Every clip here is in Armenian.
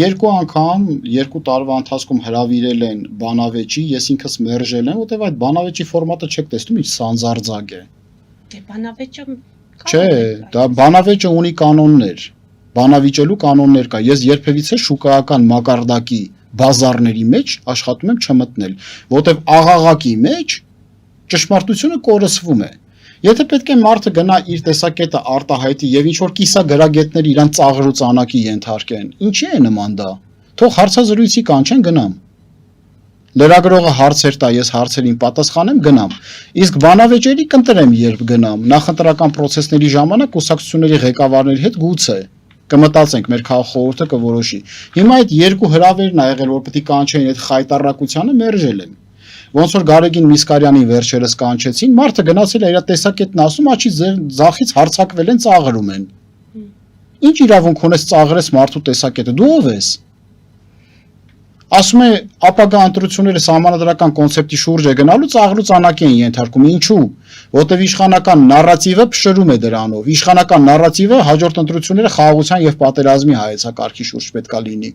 Երկու անգամ, 2 տարվա ընթացքում հրավիրել են բանավեճի, ես ինքս մերժել եմ, որտեղ այդ բանավեճի ֆորմատը չեք տեսնում, ինչ սանձարձակ է։ Դե բանավեճը Չէ, դա բանավեճը ունի կանոններ, բանավիճելու կանոններ կա, ես երբևիցե շուկայական մակարդակի բազարների մեջ աշխատում եմ չմտնել, որտեղ աղաղակի մեջ ճշմարտությունը կորսվում է։ Եթե պետք է մարդը գնա իր տեսակետը արտահայտի եւ ինչ որ կիսագրագետներ իրան ծաղրու ծանակի ենթարկեն, ինչի է նման դա։ Թող հարցազրույցի կանչեն գնամ։ Լրագրողը հարցեր տա, ես հարցերին պատասխանեմ, գնամ։ Իսկ բանավեճերի կընտրեմ, երբ գնամ, նախընտրական process-ների ժամանակ կուսակցությունների ղեկավարների հետ գուցե կմտածենք, մեր քաղաքախորհուրդը կորոշի։ Հիմա այդ երկու հրավերն ա եղել, որ պետք է կանչեին այդ խայտարակությանը մերժել եմ։ Ոնց որ Գարեգին Միսկարյանին վերջերս կանչեցին, մարդը գնացել է իր տեսակետն ասում, աչի ձախից հարցակվել են, ծաղրում են։ Ինչ իրավունք ունես ծաղրես մարդու տեսակետը, դու ով ես։ Ասում է ապագա ընտրությունները սահմանադրական կոնցեպտի շուրջ է գնալու, ծաղրու ծանակի են ենթարկում, ինչու, որտեղ իշխանական նարատիվը փշրում է դրանով, իշխանական նարատիվը հաջորդ ընտրությունները խաղաղության եւ պատերազմի հայեցակարգի շուրջ պետքա լինի։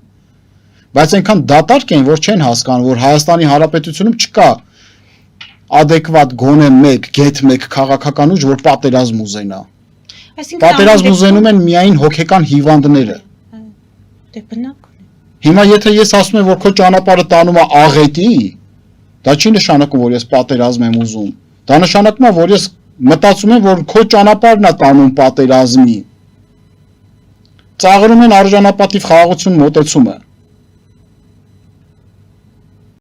Բայց այնքան դատարկ են, որ չեն հասկանում, որ Հայաստանի Հանրապետությունում չկա adekvat գոնե մեկ, գեթ մեկ քաղաքական ուժ, որ պատերազմ ուզենա։ Պատերազմ ուզենում են միայն հոգեկան հիվանդները։ Դե բնակ։ Հիմա եթե ես ասում եմ, որ քո ճանապարհը տանում է աղետի, դա չի նշանակում, որ ես պատերազմ եմ ուզում։ Դա նշանակում է, որ ես մտածում եմ, որ քո ճանապարհն է տանում պատերազմի։ Ծաղրում են արժանապատիվ խաղաղություն մոտեցումը։